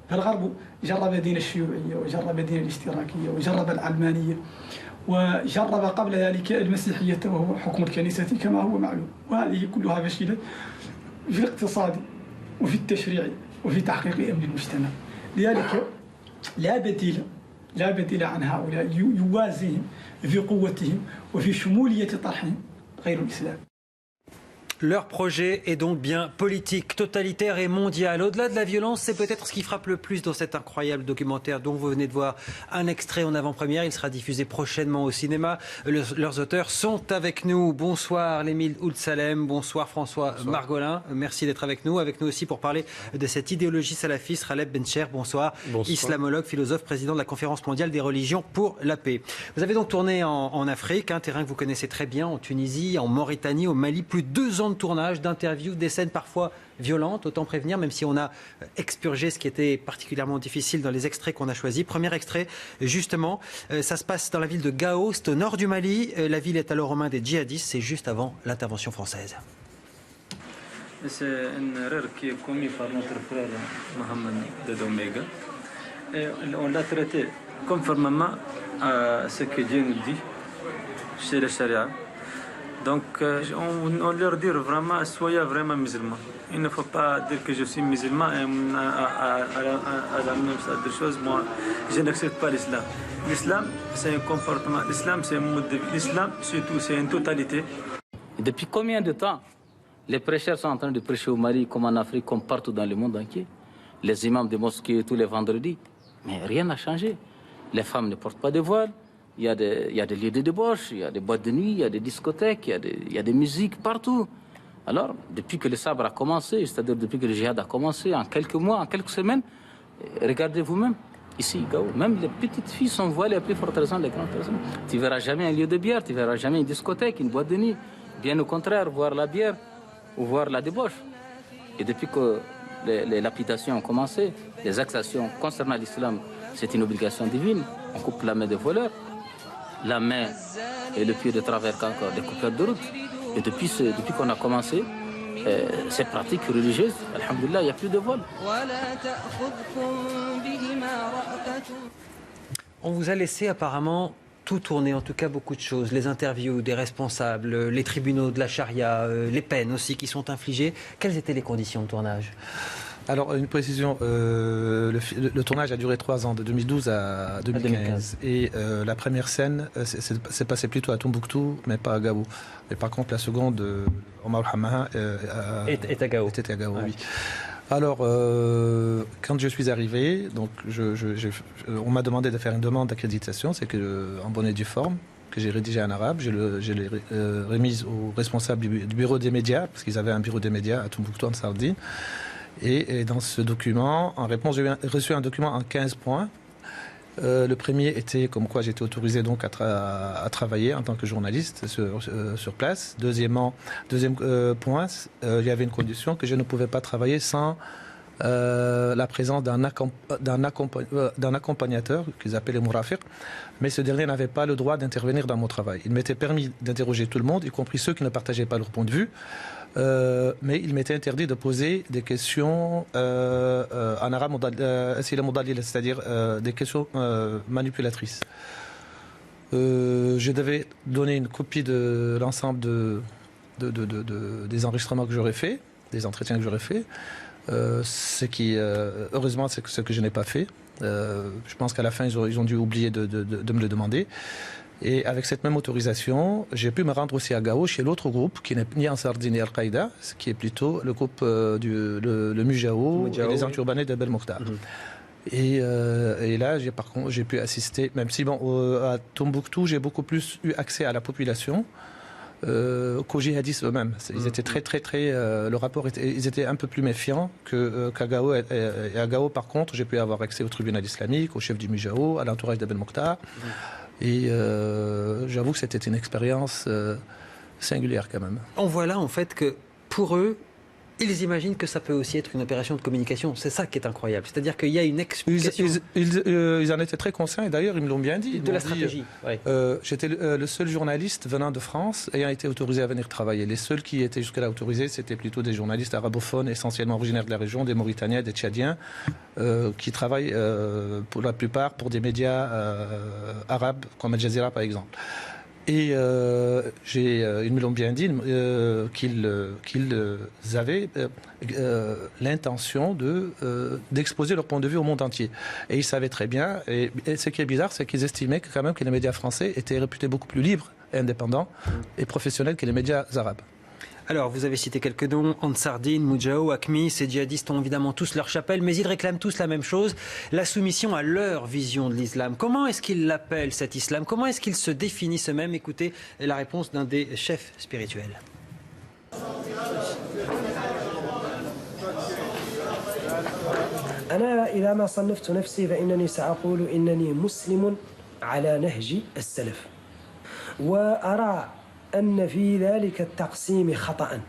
فالغرب جرب دين الشيوعية وجرب دين الاشتراكية وجرب العلمانية وجرب قبل ذلك المسيحية وهو حكم الكنيسة كما هو معلوم، وهذه كلها فشلت في الاقتصاد وفي التشريع وفي تحقيق أمن المجتمع. لذلك لا بديل عن هؤلاء يوازيهم في قوتهم وفي شمولية طرحهم غير الإسلام. Leur projet est donc bien politique, totalitaire et mondial. Au-delà de la violence, c'est peut-être ce qui frappe le plus dans cet incroyable documentaire dont vous venez de voir un extrait en avant-première. Il sera diffusé prochainement au cinéma. Leurs auteurs sont avec nous. Bonsoir Lémile Ould Salem, bonsoir François Margolin. Merci d'être avec nous. Avec nous aussi pour parler de cette idéologie salafiste, Khaled Bencher. Bonsoir. Islamologue, philosophe, président de la Conférence mondiale des religions pour la paix. Vous avez donc tourné en Afrique, un terrain que vous connaissez très bien, en Tunisie, en Mauritanie, au Mali. Plus de 2 ans de tournage, d'interviews, des scènes parfois violentes, autant prévenir, même si on a expurgé ce qui était particulièrement difficile dans les extraits qu'on a choisis. Premier extrait, justement, ça se passe dans la ville de Gao, c'est au nord du Mali. La ville est alors aux mains des djihadistes, c'est juste avant l'intervention française. C'est une erreur qui est commise par notre frère Mohamed Dedomega. Et on l'a traité conformément à ce que Dieu nous dit chez le Sharia. Donc on leur dit vraiment, soyez vraiment musulmans. Il ne faut pas dire que je suis musulman et à la même chose, moi je n'accepte pas l'islam. L'islam c'est un comportement, l'islam c'est un mode de vie, l'islam surtout c'est une totalité. Et depuis combien de temps les prêcheurs sont en train de prêcher au Mali comme en Afrique, comme partout dans le monde entier? Les imams des mosquées tous les vendredis. Mais rien n'a changé. Les femmes ne portent pas de voile. Il y a des lieux de débauche, il y a des boîtes de nuit, il y a des discothèques, il y a des musiques partout. Alors, depuis que le sabre a commencé, c'est-à-dire depuis que le djihad a commencé, en quelques mois, en quelques semaines, regardez vous-même, ici, Gao, même les petites filles sont voilées à plus forte raison les grandes personnes. Tu ne verras jamais un lieu de bière, tu ne verras jamais une discothèque, une boîte de nuit. Bien au contraire, voir la bière ou voir la débauche. Et depuis que les lapidations ont commencé, les actions concernant l'islam, c'est une obligation divine. On coupe la main des voleurs. La main et le pied de travers encore des coupeurs de route. Et depuis qu'on a commencé ces pratiques religieuses, alhamdoulilah, il n'y a plus de vol. On vous a laissé apparemment tout tourner, en tout cas beaucoup de choses. Les interviews des responsables, les tribunaux de la charia, les peines aussi qui sont infligées. Quelles étaient les conditions de tournage ? Alors, une précision, le tournage a duré 3 ans, de 2012 à 2015. Et la première scène s'est passée plutôt à Tombouctou, mais pas à Gao. Mais par contre, la seconde, Omar Hamaha, est à Gao. Était à Gao, Ah oui. Alors, quand je suis arrivé, donc on m'a demandé de faire une demande d'accréditation, c'est que en bonne et due forme, que j'ai rédigée en arabe, je l'ai remise aux responsables du bureau des médias, parce qu'ils avaient un bureau des médias à Tombouctou, en Sardine. Et dans ce document, en réponse, j'ai reçu un document en 15 points. Le premier était comme quoi j'étais autorisé donc à travailler en tant que journaliste sur place. Deuxième point, il y avait une condition que je ne pouvais pas travailler sans la présence d'un accompagnateur qu'ils appelaient Mourafiq, mais ce dernier n'avait pas le droit d'intervenir dans mon travail. Il m'était permis d'interroger tout le monde, y compris ceux qui ne partageaient pas leur point de vue, mais il m'était interdit de poser des questions en arabe, c'est-à-dire des questions manipulatrices. Je devais donner une copie de l'ensemble des enregistrements que j'aurais fait, des entretiens que j'aurais fait. Ce qui, heureusement, c'est ce que je n'ai pas fait. Je pense qu'à la fin, ils ont dû oublier de me le demander. Et avec cette même autorisation, j'ai pu me rendre aussi à Gao, chez l'autre groupe, qui n'est ni Ansar-Dine ni Al-Qaïda, ce qui est plutôt le groupe le Mujao et les Anturbanais de Bel Mokhtar. Et là, j'ai pu assister, même si à Tombouctou, j'ai beaucoup plus eu accès à la population qu'aux djihadistes eux-mêmes. Ils étaient le rapport ils étaient un peu plus méfiants qu'à Gao. Et à Gao, par contre, j'ai pu avoir accès au tribunal islamique, au chef du Mujao, à l'entourage de Bel Mokhtar. Et j'avoue que c'était une expérience singulière quand même. On voit là en fait que pour eux, Ils imaginent que ça peut aussi être une opération de communication. C'est ça qui est incroyable. C'est-à-dire qu'il y a une explication. Ils en étaient très conscients et d'ailleurs ils me l'ont bien dit. De la stratégie. J'étais le seul journaliste venant de France ayant été autorisé à venir travailler. Les seuls qui étaient jusque-là autorisés, c'était plutôt des journalistes arabophones, essentiellement originaires de la région, des Mauritaniens, des Tchadiens, qui travaillent pour la plupart pour des médias arabes comme Al Jazeera par exemple. Et ils me l'ont bien dit qu'ils avaient l'intention d'exposer leur point de vue au monde entier. Et ils savaient très bien. Et ce qui est bizarre, c'est qu'ils estimaient quand même que les médias français étaient réputés beaucoup plus libres, et indépendants et professionnels que les médias arabes. Alors, vous avez cité quelques noms, Ansardine, Moudjahou, Akmi, ces djihadistes ont évidemment tous leur chapelle, mais ils réclament tous la même chose, la soumission à leur vision de l'islam. Comment est-ce qu'ils l'appellent, cet islam? Comment est-ce qu'ils se définissent eux-mêmes? Écoutez la réponse d'un des chefs spirituels. أنا إذا ما صنفت نفسي فإنني سأقول إنني مسلم على نهج السلف وأرى أن في ذلك التقسيم خطأ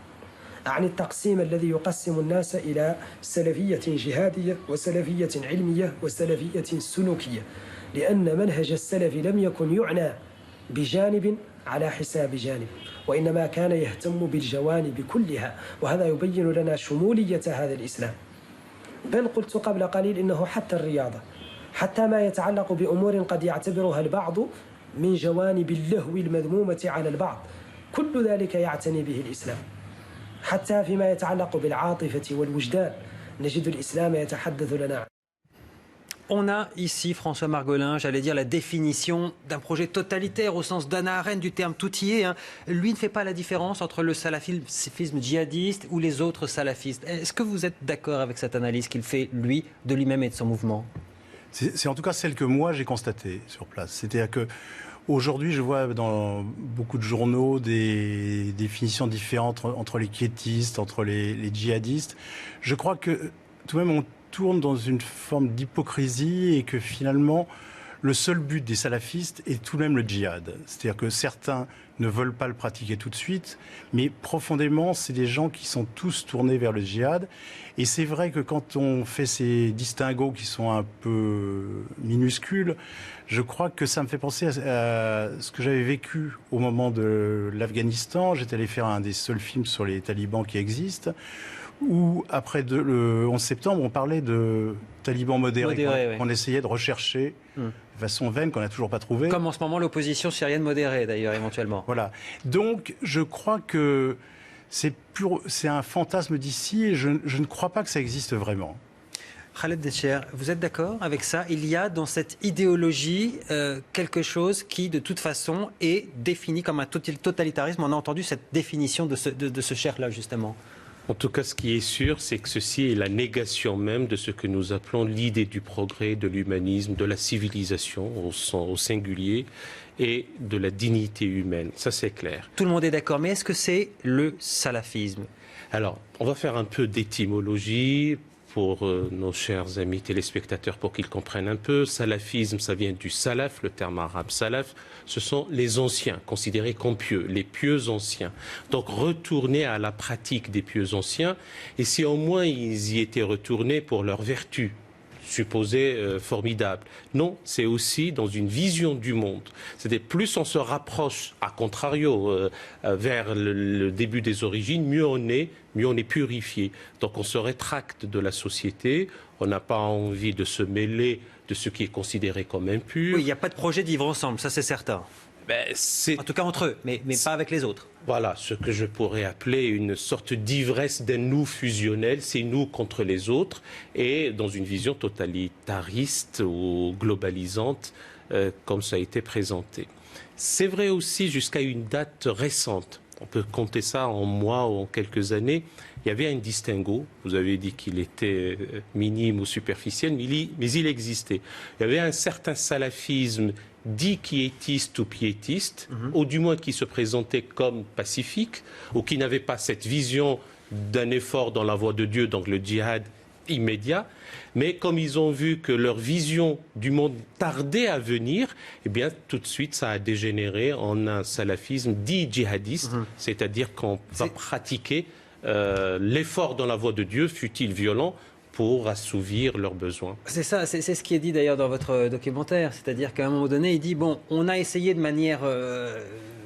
عن التقسيم الذي يقسم الناس إلى سلفية جهادية وسلفية علمية وسلفية سلوكية لأن منهج السلف لم يكن يعنى بجانب على حساب جانب وإنما كان يهتم بالجوانب كلها وهذا يبين لنا شمولية هذا الإسلام بل قلت قبل قليل إنه حتى الرياضة حتى ما يتعلق بأمور قد يعتبرها البعض من جوانب اللهو المذمومة على البعض كل ذلك يعتني به الإسلام حتى فيما يتعلق بالعاطفة والوجدان نجد الإسلام يتحدث لنا. On a ici, François Margolin, j'allais dire la définition d'un projet totalitaire au sens d'Hannah Arendt du terme tout y est. Lui ne fait pas la différence entre le salafisme djihadiste ou les autres salafistes. Est-ce que vous êtes d'accord avec cette analyse qu'il fait, lui, de lui-même et de son mouvement? C'est en tout cas celle que moi j'ai constatée sur place. C'est-à-dire que aujourd'hui, je vois dans beaucoup de journaux des définitions différentes entre les quiétistes, entre les djihadistes. Je crois que tout de même on tourne dans une forme d'hypocrisie et que finalement le seul but des salafistes est tout de même le djihad. C'est-à-dire que certains ne veulent pas le pratiquer tout de suite, mais profondément, c'est des gens qui sont tous tournés vers le djihad. Et c'est vrai que quand on fait ces distinguos qui sont un peu minuscules, je crois que ça me fait penser à ce que j'avais vécu au moment de l'Afghanistan. J'étais allé faire un des seuls films sur les talibans qui existent, où après le 11 septembre, on parlait de talibans modérés, qu'on essayait de rechercher de façon vaine, qu'on n'a toujours pas trouvé. Comme en ce moment l'opposition syrienne modérée, d'ailleurs, éventuellement. Voilà. Donc, je crois que c'est un fantasme d'ici et je ne crois pas que ça existe vraiment. Khaled Decher, vous êtes d'accord avec ça? Il y a dans cette idéologie quelque chose qui, de toute façon, est défini comme un totalitarisme. On a entendu cette définition de ce cher-là, justement. En tout cas, ce qui est sûr, c'est que ceci est la négation même de ce que nous appelons l'idée du progrès, de l'humanisme, de la civilisation au singulier et de la dignité humaine. Ça, c'est clair. Tout le monde est d'accord, mais est-ce que c'est le salafisme? Alors, on va faire un peu d'étymologie pour nos chers amis téléspectateurs pour qu'ils comprennent un peu. Salafisme, ça vient du salaf, le terme arabe salaf. Ce sont les anciens, considérés comme pieux, les pieux anciens. Donc retourner à la pratique des pieux anciens, et si au moins ils y étaient retournés pour leur vertu, supposée formidable. Non, c'est aussi dans une vision du monde. C'est-à-dire plus on se rapproche, à contrario, vers le début des origines, mieux on est purifié. Donc on se rétracte de la société, on n'a pas envie de se mêler de ce qui est considéré comme impur. Oui, il n'y a pas de projet de vivre ensemble, ça c'est certain. En tout cas entre eux, mais pas avec les autres. Voilà, ce que je pourrais appeler une sorte d'ivresse d'un nous fusionnel, c'est nous contre les autres, et dans une vision totalitariste ou globalisante, comme ça a été présenté. C'est vrai aussi jusqu'à une date récente, on peut compter ça en mois ou en quelques années, il y avait un distinguo, vous avez dit qu'il était minime ou superficiel, mais il existait. Il y avait un certain salafisme dit quiétiste ou piétiste, ou du moins qui se présentait comme pacifique, ou qui n'avait pas cette vision d'un effort dans la voie de Dieu, donc le djihad immédiat, mais comme ils ont vu que leur vision du monde tardait à venir, eh bien tout de suite ça a dégénéré en un salafisme dit djihadiste, c'est-à-dire qu'on va pratiquer l'effort dans la voie de Dieu, fût-il violent, pour assouvir leurs besoins. C'est ça, c'est ce qui est dit d'ailleurs dans votre documentaire. C'est-à-dire qu'à un moment donné, il dit, bon, on a essayé de manière,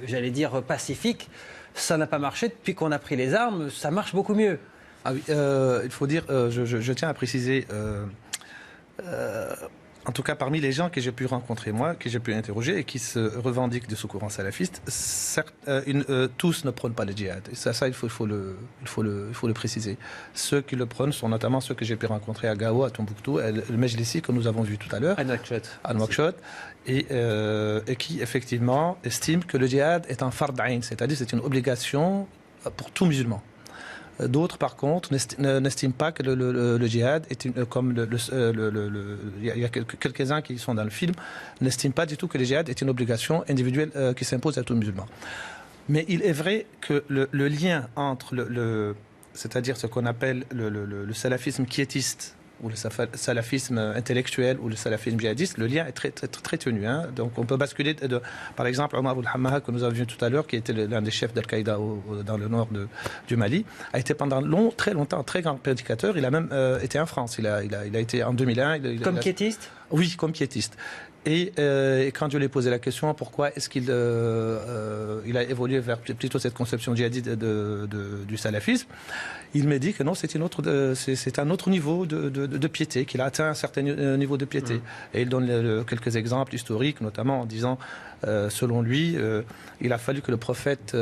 j'allais dire, pacifique. Ça n'a pas marché. Depuis qu'on a pris les armes, ça marche beaucoup mieux. Ah oui, il faut dire, je tiens à préciser, en tout cas parmi les gens que j'ai pu rencontrer moi, que j'ai pu interroger et qui se revendiquent de ce courant salafiste, tous ne prônent pas le djihad. Et ça il faut le préciser. Ceux qui le prônent sont notamment ceux que j'ai pu rencontrer à Gao, à Tombouctou, le Mejlissi que nous avons vu tout à l'heure, à Nouakchott, et qui effectivement estiment que le djihad est un fard ayn, c'est-à-dire c'est une obligation pour tout musulman. D'autres, par contre, n'estiment pas que le djihad est comme il y a quelques-uns qui sont dans le film, n'estiment pas du tout que le djihad est une obligation individuelle qui s'impose à tout musulman. Mais il est vrai que le lien entre c'est-à-dire ce qu'on appelle le salafisme quiétiste ou le salafisme intellectuel ou le salafisme djihadiste, le lien est très, très, très tenu. Hein. Donc on peut basculer, par exemple, Omar al-Hammaha, que nous avons vu tout à l'heure, qui était l'un des chefs d'Al-Qaïda dans le nord du Mali, a été pendant très longtemps un très grand prédicateur. Il a même été en France. Il a été en 2001. Comme quiétiste ? Oui, comme quiétiste. Et quand je lui ai posé la question, pourquoi est-ce qu'il a évolué vers plutôt cette conception djihadiste du salafisme, il m'a dit que non, c'est un autre niveau de piété, qu'il a atteint un certain niveau de piété. Et il donne quelques exemples historiques, notamment en disant, selon lui, il a fallu que le prophète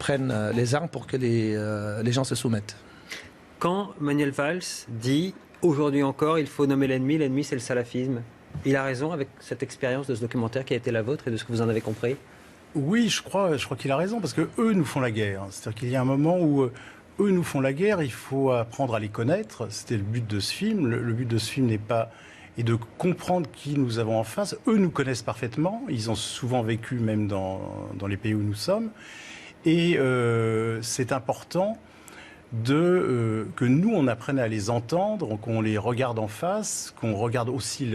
prenne les armes pour que les gens se soumettent. Quand Manuel Valls dit, aujourd'hui encore, il faut nommer l'ennemi c'est le salafisme, il a raison avec cette expérience de ce documentaire qui a été la vôtre et de ce que vous en avez compris? Oui, je crois qu'il a raison, parce que eux nous font la guerre. C'est-à-dire qu'il y a un moment où eux nous font la guerre, il faut apprendre à les connaître. C'était le but de ce film. Le but de ce film n'est pas et de comprendre qui nous avons en face. Eux nous connaissent parfaitement. Ils ont souvent vécu même dans les pays où nous sommes. Et c'est important que nous, on apprenne à les entendre, qu'on les regarde en face, qu'on regarde aussi,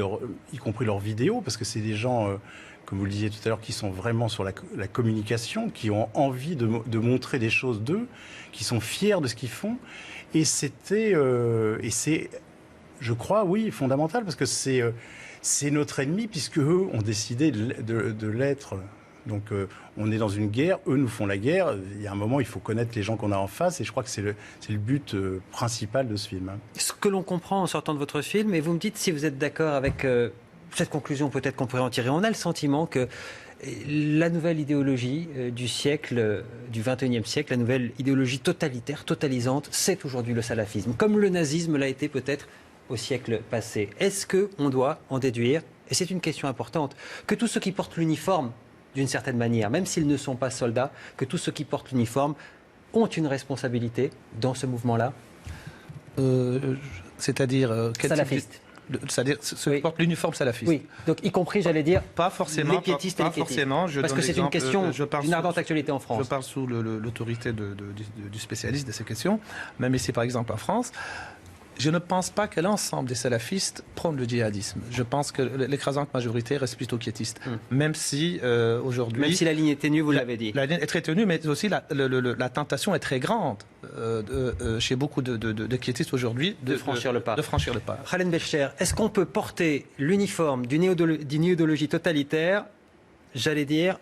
y compris leurs vidéos, parce que c'est des gens, comme vous le disiez tout à l'heure, qui sont vraiment sur la communication, qui ont envie de montrer des choses d'eux, qui sont fiers de ce qu'ils font. Et c'est, je crois, oui, fondamental, parce que c'est notre ennemi, puisque eux ont décidé de l'être. Donc on est dans une guerre, eux nous font la guerre. Il y a un moment, il faut connaître les gens qu'on a en face, et je crois que c'est le but principal de ce film. Ce que l'on comprend en sortant de votre film, et vous me dites si vous êtes d'accord avec cette conclusion, peut-être qu'on pourrait en tirer. On a le sentiment que la nouvelle idéologie du siècle, du XXIe siècle, la nouvelle idéologie totalitaire, totalisante, c'est aujourd'hui le salafisme, comme le nazisme l'a été peut-être au siècle passé. Est-ce qu'on doit en déduire, et c'est une question importante, que tous ceux qui portent l'uniforme, d'une certaine manière, même s'ils ne sont pas soldats, que tous ceux qui portent l'uniforme ont une responsabilité dans ce mouvement-là? C'est-à-dire salafiste. C'est-à-dire ceux qui portent l'uniforme salafiste. Oui, donc y compris, j'allais dire, pas forcément, les piétistes et les quiétistes. Forcément, parce que c'est une question d'une ardente actualité en France. Je parle sous l'autorité du spécialiste de ces questions. Même ici, par exemple, en France, je ne pense pas que l'ensemble des salafistes prônent le djihadisme. Je pense que l'écrasante majorité reste plutôt quiétiste. Même si aujourd'hui... Même si la ligne est ténue, vous l'avez dit. La ligne est très ténue, mais aussi la tentation est très grande chez beaucoup de quiétistes aujourd'hui de franchir le pas. Khaled Belcher, est-ce qu'on peut porter l'uniforme d'une idéologie totalitaire, j'allais dire,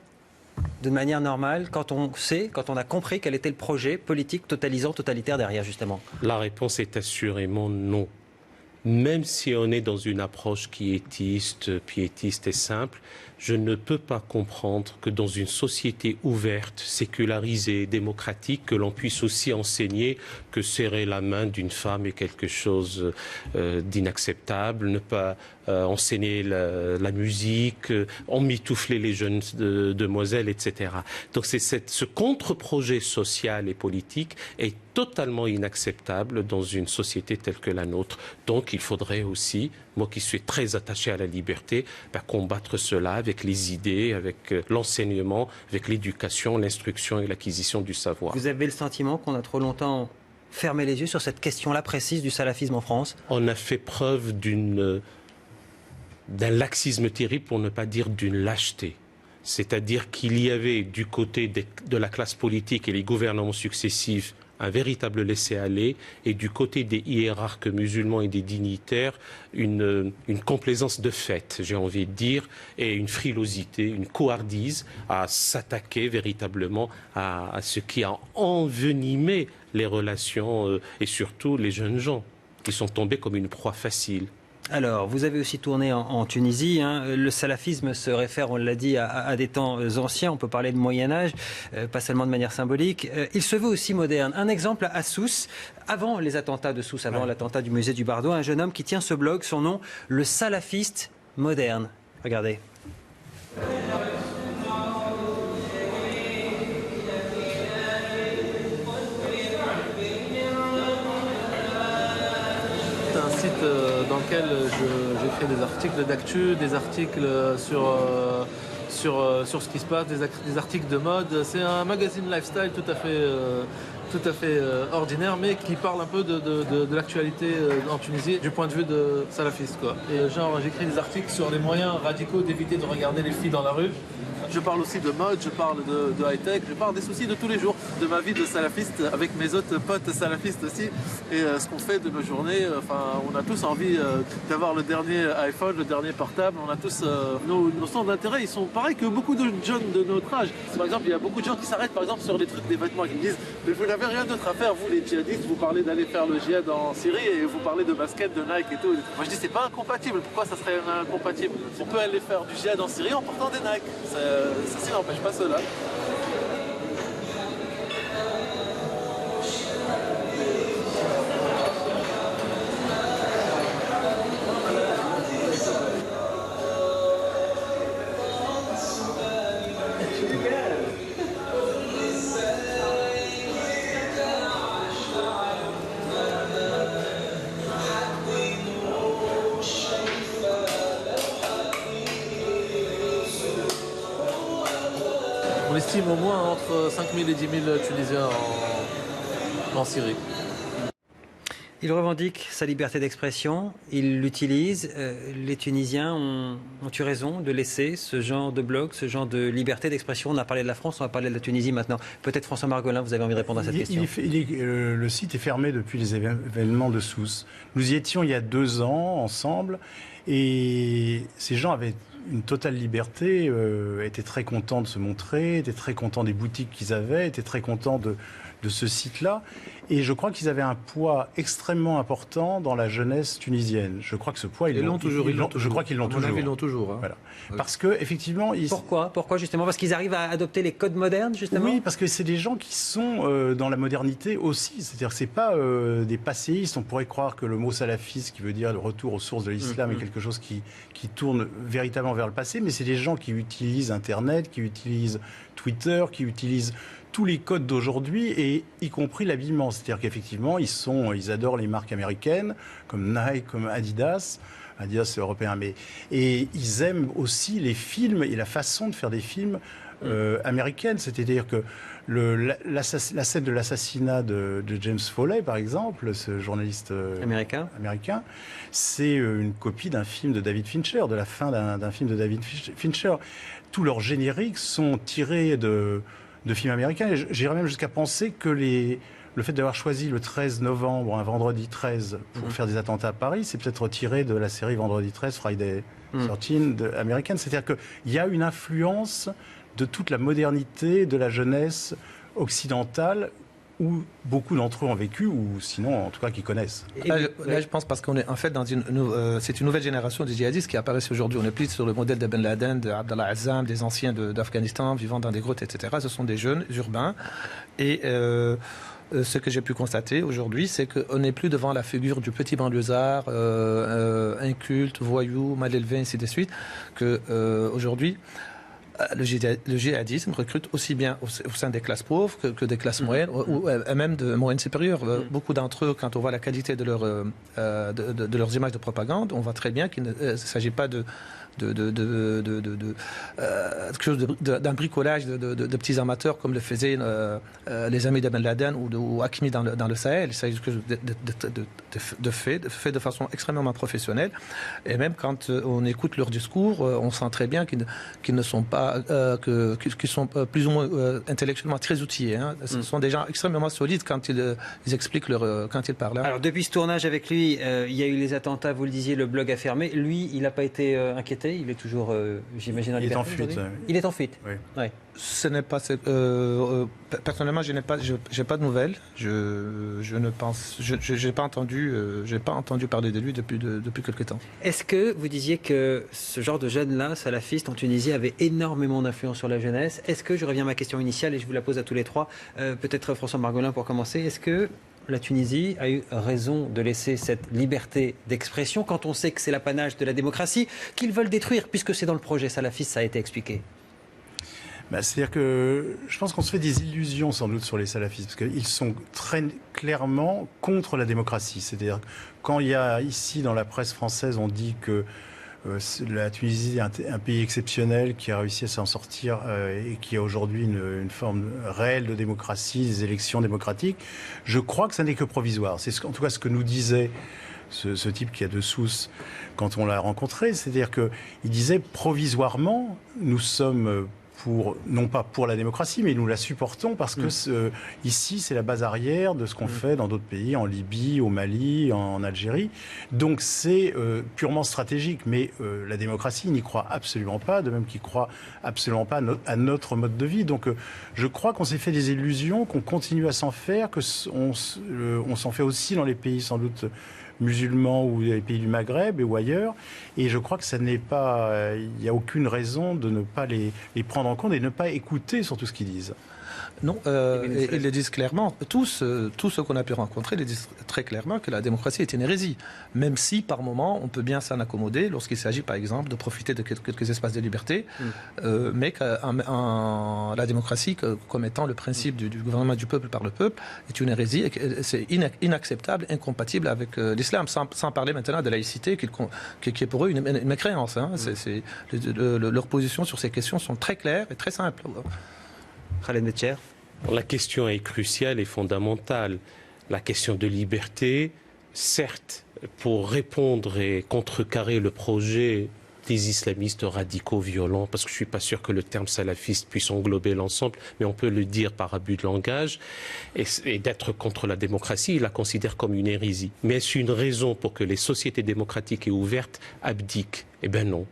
de manière normale, quand on a compris quel était le projet politique totalisant, totalitaire derrière, justement? La réponse est assurément non. Même si on est dans une approche piétiste et simple, je ne peux pas comprendre que dans une société ouverte, sécularisée, démocratique, que l'on puisse aussi enseigner que serrer la main d'une femme est quelque chose d'inacceptable, ne pas enseigner la musique, emmitoufler les jeunes demoiselles, etc. Donc ce contre-projet social et politique est totalement inacceptable dans une société telle que la nôtre. Donc il faudrait aussi, moi qui suis très attaché à la liberté, combattre cela avec les idées, avec l'enseignement, avec l'éducation, l'instruction et l'acquisition du savoir. Vous avez le sentiment qu'on a trop longtemps fermé les yeux sur cette question-là précise du salafisme en France? On a fait preuve d'un laxisme terrible, pour ne pas dire d'une lâcheté. C'est-à-dire qu'il y avait du côté de la classe politique et les gouvernements successifs un véritable laisser-aller, et du côté des hiérarques musulmans et des dignitaires, une complaisance de fait, j'ai envie de dire, et une frilosité, une couardise à s'attaquer véritablement à ce qui a envenimé les relations et surtout les jeunes gens qui sont tombés comme une proie facile. Alors, vous avez aussi tourné en Tunisie. Le salafisme se réfère, on l'a dit, à des temps anciens. On peut parler de Moyen-Âge, pas seulement de manière symbolique. Il se veut aussi moderne. Un exemple à Sousse, avant les attentats de Sousse, avant l'attentat du musée du Bardo, un jeune homme qui tient ce blog, son nom, le salafiste moderne. Regardez. Dans lequel j'écris des articles d'actu, des articles sur ce qui se passe, des articles de mode. C'est un magazine lifestyle tout à fait ordinaire, mais qui parle un peu de l'actualité en Tunisie du point de vue de salafiste, quoi. Et j'écris des articles sur les moyens radicaux d'éviter de regarder les filles dans la rue. Je parle aussi de mode, je parle de high-tech, je parle des soucis de tous les jours, de ma vie de salafiste, avec mes autres potes salafistes aussi, et ce qu'on fait de nos journées. On a tous envie d'avoir le dernier iPhone, le dernier portable, on a tous nos centres d'intérêt, ils sont pareils que beaucoup de jeunes de notre âge. Par exemple, il y a beaucoup de gens qui s'arrêtent par exemple sur les trucs des vêtements, qui me disent « Mais vous n'avez rien d'autre à faire, vous les djihadistes, vous parlez d'aller faire le djihad en Syrie et vous parlez de basket, de Nike et tout. » Moi je dis « C'est pas incompatible, pourquoi ça serait incompatible? On peut aller faire du djihad en Syrie en portant des Nike. » Ceci n'empêche pas cela. On estime au moins entre 5 000 et 10 000 Tunisiens en Syrie. Il revendique sa liberté d'expression, il l'utilise. Les Tunisiens ont eu raison de laisser ce genre de blog, ce genre de liberté d'expression. On a parlé de la France, on va parler de la Tunisie maintenant. Peut-être François Margolin, vous avez envie de répondre à cette question. Le site est fermé depuis les événements de Sousse. Nous y étions il y a 2 ans ensemble et ces gens avaient une totale liberté, étaient très contents de se montrer, étaient très contents des boutiques qu'ils avaient, étaient très contents de ce site-là. Et je crois qu'ils avaient un poids extrêmement important dans la jeunesse tunisienne. Je crois que ce poids, ils l'ont toujours. Je crois qu'ils l'ont toujours. Ils l'ont toujours. Hein. Voilà. Oui. Parce que effectivement, Pourquoi justement? Parce qu'ils arrivent à adopter les codes modernes, justement. Oui, parce que c'est des gens qui sont dans la modernité aussi. C'est-à-dire, c'est pas des passéistes. On pourrait croire que le mot salafiste, qui veut dire le retour aux sources de l'islam, est quelque chose qui tourne véritablement vers le passé. Mais c'est des gens qui utilisent Internet, qui utilisent Twitter, qui utilisent tous les codes d'aujourd'hui, et y compris l'habillement. C'est-à-dire qu'effectivement, ils adorent les marques américaines, comme Nike, comme Adidas. Adidas, c'est européen, et ils aiment aussi les films et la façon de faire des films américaines. C'est-à-dire que la scène de l'assassinat de James Foley, par exemple, ce journaliste américain, c'est une copie d'un film de David Fincher, de la fin d'un film de David Fincher. Tous leurs génériques sont tirés de films américains. Et j'irais même jusqu'à penser que le fait d'avoir choisi le 13 novembre, un vendredi 13, pour faire des attentats à Paris, c'est peut-être tiré de la série Vendredi 13, Friday 13 américaine. C'est-à-dire qu'il y a une influence de toute la modernité de la jeunesse occidentale où beaucoup d'entre eux ont vécu, ou sinon, en tout cas, qui connaissent. Là, je pense parce qu'on est en fait dans c'est une nouvelle génération de djihadistes qui apparaissent aujourd'hui. On est plus sur le modèle de Ben Laden, d'Abdallah Azzam, des anciens d'Afghanistan vivant dans des grottes, etc. Ce sont des jeunes urbains. Et ce que j'ai pu constater aujourd'hui, c'est qu'on n'est plus devant la figure du petit banlieusard, inculte, voyou, mal élevé, ainsi de suite, qu'aujourd'hui, le djihadisme recrute aussi bien au sein des classes pauvres que des classes moyennes, ou même de moyennes supérieures. Beaucoup d'entre eux, quand on voit la qualité de leurs images de propagande, on voit très bien qu'il ne s'agit pas d'un bricolage de petits amateurs comme le faisaient les amis de Ben Laden ou Hakimi dans le Sahel. Il s'agit de fait de façon extrêmement professionnelle. Et même quand on écoute leur discours, on sent très bien qu'ils ne sont pas qui sont plus ou moins intellectuellement très outillés. Hein. Ce sont des gens extrêmement solides quand ils expliquent quand ils parlent. Hein. Alors depuis ce tournage avec lui, il y a eu les attentats, vous le disiez, le blog a fermé. Lui, il n'a pas été inquiété, il est toujours, j'imagine, en liberté. Il est en fuite. Il est en fuite. Oui. Ouais. Ce n'est pas personnellement, je n'ai pas de nouvelles. Je ne pense, j'ai pas entendu parler de lui depuis quelque temps. Est-ce que vous disiez que ce genre de jeunes-là, salafistes en Tunisie, avaient énormément d'influence sur la jeunesse? Est-ce que, je reviens à ma question initiale et je vous la pose à tous les trois, peut-être François Margolin pour commencer, est-ce que la Tunisie a eu raison de laisser cette liberté d'expression quand on sait que c'est l'apanage de la démocratie qu'ils veulent détruire, puisque c'est dans le projet salafiste, ça a été expliqué? C'est-à-dire que je pense qu'on se fait des illusions sans doute sur les salafistes, parce qu'ils sont très clairement contre la démocratie. C'est-à-dire quand il y a ici dans la presse française, on dit que la Tunisie est un pays exceptionnel qui a réussi à s'en sortir et qui a aujourd'hui une forme réelle de démocratie, des élections démocratiques, je crois que ça n'est que provisoire. C'est en tout cas ce que nous disait ce type qui a de Sousse quand on l'a rencontré. C'est-à-dire qu'il disait provisoirement, nous sommes non pas pour la démocratie, mais nous la supportons parce que ici, c'est la base arrière de ce qu'on fait dans d'autres pays, en Libye, au Mali, en Algérie. Donc c'est purement stratégique. Mais la démocratie n'y croit absolument pas, de même qu'il ne croit absolument pas à notre mode de vie. Donc je crois qu'on s'est fait des illusions, qu'on continue à s'en faire, qu'on s'en fait aussi dans les pays sans doute musulmans ou les pays du Maghreb ou ailleurs. Et je crois que ça n'est pas, il n'y a aucune raison de ne pas les prendre en compte et de ne pas écouter sur tout ce qu'ils disent. Non, ils le disent clairement. Tous ceux qu'on a pu rencontrer le disent très clairement que la démocratie est une hérésie. Même si, par moment, on peut bien s'en accommoder lorsqu'il s'agit, par exemple, de profiter de quelques espaces de liberté, mais que la démocratie, comme étant le principe du gouvernement du peuple par le peuple, est une hérésie. C'est inacceptable, incompatible avec l'islam. Sans parler maintenant de laïcité, qui est pour eux une mécréance. Hein. Leurs positions sur ces questions sont très claires et très simples. Khaled Netcher. La question est cruciale et fondamentale. La question de liberté, certes, pour répondre et contrecarrer le projet des islamistes radicaux violents, parce que je ne suis pas sûr que le terme salafiste puisse englober l'ensemble, mais on peut le dire par abus de langage, et d'être contre la démocratie, il la considère comme une hérésie. Mais est-ce une raison pour que les sociétés démocratiques et ouvertes abdiquent? Eh bien non.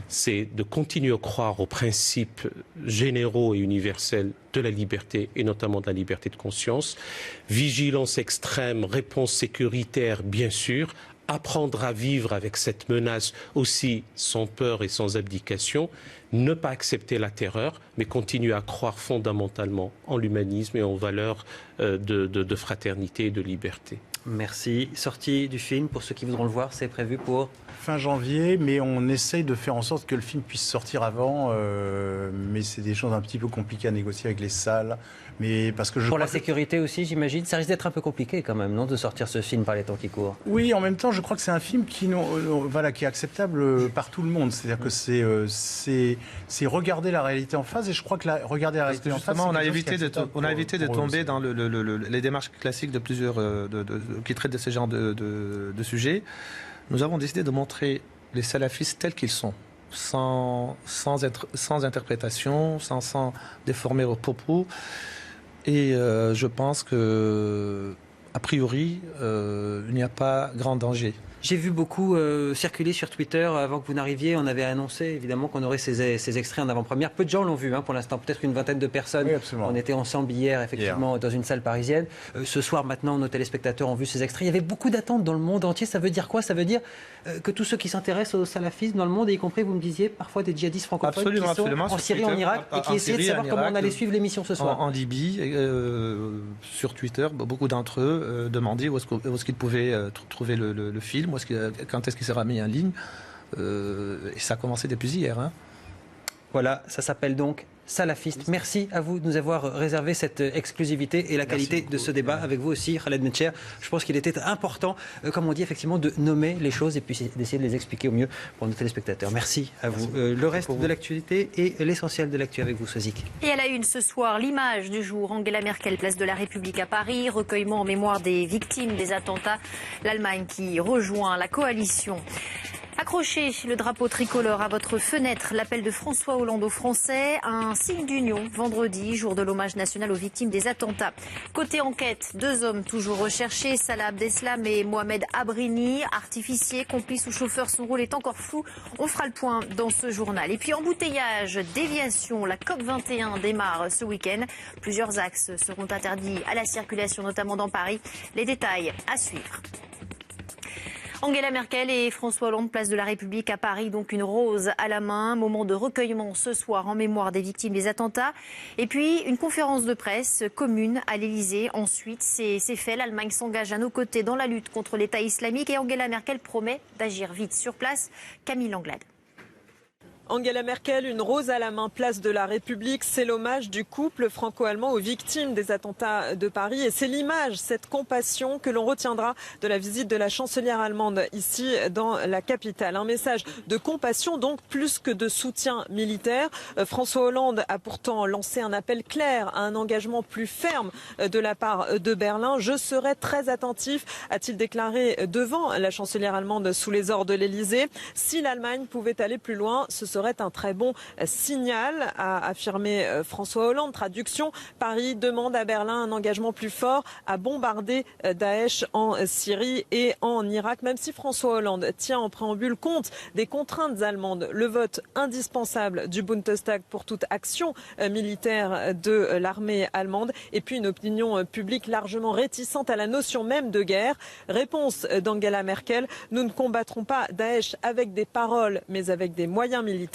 C'est de continuer à croire aux principes généraux et universels de la liberté, et notamment de la liberté de conscience. Vigilance extrême, réponse sécuritaire, bien sûr. Apprendre à vivre avec cette menace aussi sans peur et sans abdication. Ne pas accepter la terreur, mais continuer à croire fondamentalement en l'humanisme et en valeurs de fraternité et de liberté. Merci. Sortie du film, pour ceux qui voudront le voir, c'est prévu pour fin janvier, mais on essaye de faire en sorte que le film puisse sortir avant, mais c'est des choses un petit peu compliquées à négocier avec les salles. Mais parce que pour la sécurité aussi, j'imagine, ça risque d'être un peu compliqué quand même, non, de sortir ce film par les temps qui courent. Oui, en même temps, je crois que c'est un film qui est acceptable par tout le monde. C'est-à-dire que c'est regarder la réalité en face, et je crois que regarder la réalité en face, on a évité de tomber dans les démarches classiques de plusieurs qui traitent de ce genre de sujets. Nous avons décidé de montrer les salafistes tels qu'ils sont, sans interprétation, sans déformer leurs propos. Et je pense que, a priori, il n'y a pas grand danger. J'ai vu beaucoup circuler sur Twitter avant que vous n'arriviez. On avait annoncé évidemment qu'on aurait ces extraits en avant-première. Peu de gens l'ont vu pour l'instant, peut-être une vingtaine de personnes. Oui, absolument. On était ensemble hier, effectivement, dans une salle parisienne. Ce soir, maintenant, nos téléspectateurs ont vu ces extraits. Il y avait beaucoup d'attentes dans le monde entier. Ça veut dire quoi? Ça veut dire que tous ceux qui s'intéressent au salafisme dans le monde, et y compris, vous me disiez, parfois des djihadistes francophones qui sont en Syrie, en Irak, et qui essaient de savoir comment on allait suivre l'émission ce soir. En Libye, sur Twitter, beaucoup d'entre eux demandaient où est-ce qu'ils pouvaient trouver le film, quand est-ce qu'il sera mis en ligne, et ça a commencé depuis hier. Hein. Voilà, ça s'appelle donc Salafiste. Merci à vous de nous avoir réservé cette exclusivité et la qualité de ce débat avec vous aussi, Khaled Netcher. Je pense qu'il était important, comme on dit effectivement, de nommer les choses et puis d'essayer de les expliquer au mieux pour nos téléspectateurs. Merci à vous. Le reste de l'actualité et l'essentiel de l'actu avec vous, Sozik. Et à la une ce soir, l'image du jour, Angela Merkel, place de la République à Paris, recueillement en mémoire des victimes des attentats. L'Allemagne qui rejoint la coalition. À Accrochez le drapeau tricolore à votre fenêtre. L'appel de François Hollande aux Français, un signe d'union vendredi, jour de l'hommage national aux victimes des attentats. Côté enquête, 2 hommes toujours recherchés, Salah Abdeslam et Mohamed Abrini, artificier, complice ou chauffeur, son rôle est encore flou. On fera le point dans ce journal. Et puis embouteillage, déviation, la COP21 démarre ce week-end. Plusieurs axes seront interdits à la circulation, notamment dans Paris. Les détails à suivre. Angela Merkel et François Hollande, place de la République à Paris, donc une rose à la main. Moment de recueillement ce soir en mémoire des victimes des attentats. Et puis une conférence de presse commune à l'Elysée. Ensuite, c'est fait. L'Allemagne s'engage à nos côtés dans la lutte contre l'État islamique et Angela Merkel promet d'agir vite sur place. Camille Langlade. Angela Merkel, une rose à la main, place de la République. C'est l'hommage du couple franco-allemand aux victimes des attentats de Paris. Et c'est l'image, cette compassion que l'on retiendra de la visite de la chancelière allemande ici dans la capitale. Un message de compassion, donc plus que de soutien militaire. François Hollande a pourtant lancé un appel clair à un engagement plus ferme de la part de Berlin. Je serai très attentif, a-t-il déclaré devant la chancelière allemande sous les ors de l'Elysée. Si l'Allemagne pouvait aller plus loin, ce serait un très bon signal, a affirmé François Hollande. Traduction, Paris demande à Berlin un engagement plus fort à bombarder Daesh en Syrie et en Irak. Même si François Hollande tient en préambule compte des contraintes allemandes, le vote indispensable du Bundestag pour toute action militaire de l'armée allemande et puis une opinion publique largement réticente à la notion même de guerre. Réponse d'Angela Merkel, nous ne combattrons pas Daesh avec des paroles mais avec des moyens militaires.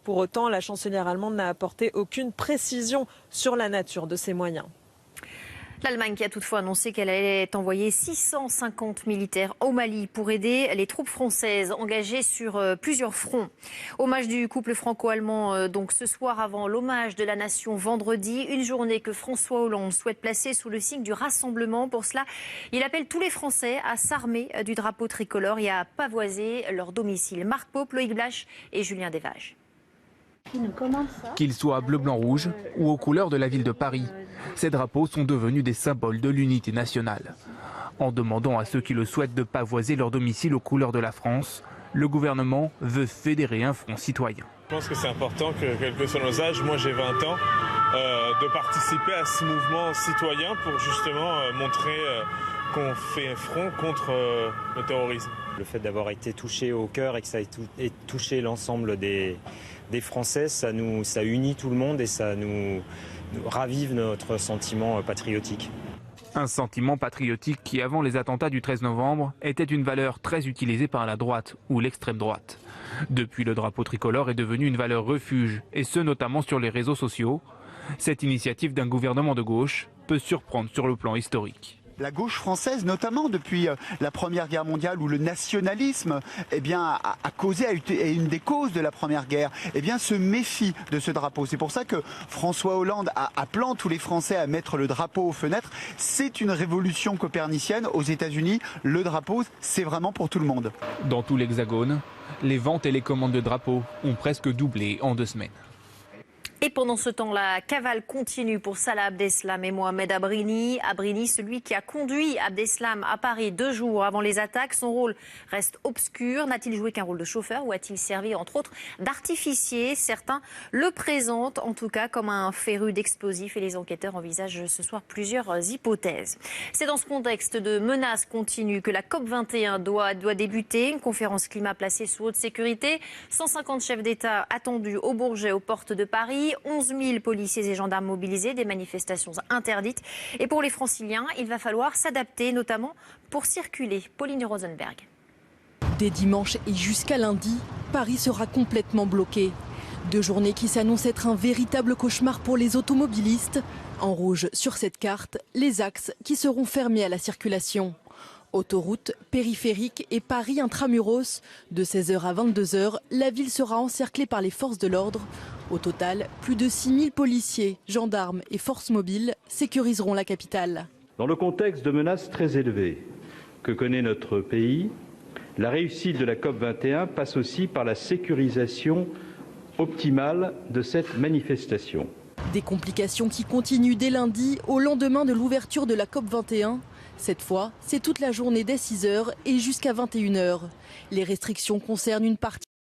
Pour autant, la chancelière allemande n'a apporté aucune précision sur la nature de ces moyens. L'Allemagne qui a toutefois annoncé qu'elle allait envoyer 650 militaires au Mali pour aider les troupes françaises engagées sur plusieurs fronts. Hommage du couple franco-allemand donc ce soir avant l'hommage de la nation vendredi. Une journée que François Hollande souhaite placer sous le signe du rassemblement. Pour cela, il appelle tous les Français à s'armer du drapeau tricolore et à pavoiser leur domicile. Marc Pope, Loïc Blache et Julien Desvages. Qu'ils soient bleu, blanc, rouge ou aux couleurs de la ville de Paris, ces drapeaux sont devenus des symboles de l'unité nationale. En demandant à ceux qui le souhaitent de pavoiser leur domicile aux couleurs de la France, le gouvernement veut fédérer un front citoyen. Je pense que c'est important que, quel que soit nos âges, moi j'ai 20 ans, de participer à ce mouvement citoyen pour justement montrer qu'on fait front contre le terrorisme. Le fait d'avoir été touché au cœur et que ça ait touché l'ensemble des Français, ça unit tout le monde et ça nous ravive notre sentiment patriotique. Un sentiment patriotique qui, avant les attentats du 13 novembre, était une valeur très utilisée par la droite ou l'extrême droite. Depuis, le drapeau tricolore est devenu une valeur refuge, et ce notamment sur les réseaux sociaux. Cette initiative d'un gouvernement de gauche peut surprendre sur le plan historique. La gauche française, notamment depuis la Première Guerre mondiale, où le nationalisme a causé, est une des causes de la Première Guerre, se méfie de ce drapeau. C'est pour ça que François Hollande, appelant tous les Français à mettre le drapeau aux fenêtres, c'est une révolution copernicienne. Aux États-Unis, le drapeau, c'est vraiment pour tout le monde. Dans tout l'Hexagone, les ventes et les commandes de drapeaux ont presque doublé en 2 semaines. Et pendant ce temps, la cavale continue pour Salah Abdeslam et Mohamed Abrini. Abrini, celui qui a conduit Abdeslam à Paris 2 jours avant les attaques. Son rôle reste obscur. N'a-t-il joué qu'un rôle de chauffeur ou a-t-il servi, entre autres, d'artificier? Certains le présentent, en tout cas, comme un féru d'explosifs. Et les enquêteurs envisagent ce soir plusieurs hypothèses. C'est dans ce contexte de menaces continues que la COP21 doit débuter. Une conférence climat placée sous haute sécurité. 150 chefs d'État attendus au Bourget, aux portes de Paris. 11 000 policiers et gendarmes mobilisés, des manifestations interdites. Et pour les Franciliens, il va falloir s'adapter, notamment pour circuler. Pauline Rosenberg. Dès dimanche et jusqu'à lundi, Paris sera complètement bloqué. 2 journées qui s'annoncent être un véritable cauchemar pour les automobilistes. En rouge sur cette carte, les axes qui seront fermés à la circulation. Autoroute, périphérique et Paris intramuros. De 16h à 22h, la ville sera encerclée par les forces de l'ordre. Au total, plus de 6 000 policiers, gendarmes et forces mobiles sécuriseront la capitale. Dans le contexte de menaces très élevées que connaît notre pays, la réussite de la COP21 passe aussi par la sécurisation optimale de cette manifestation. Des complications qui continuent dès lundi, au lendemain de l'ouverture de la COP21. Cette fois, c'est toute la journée dès 6 h et jusqu'à 21 h. Les restrictions concernent une partie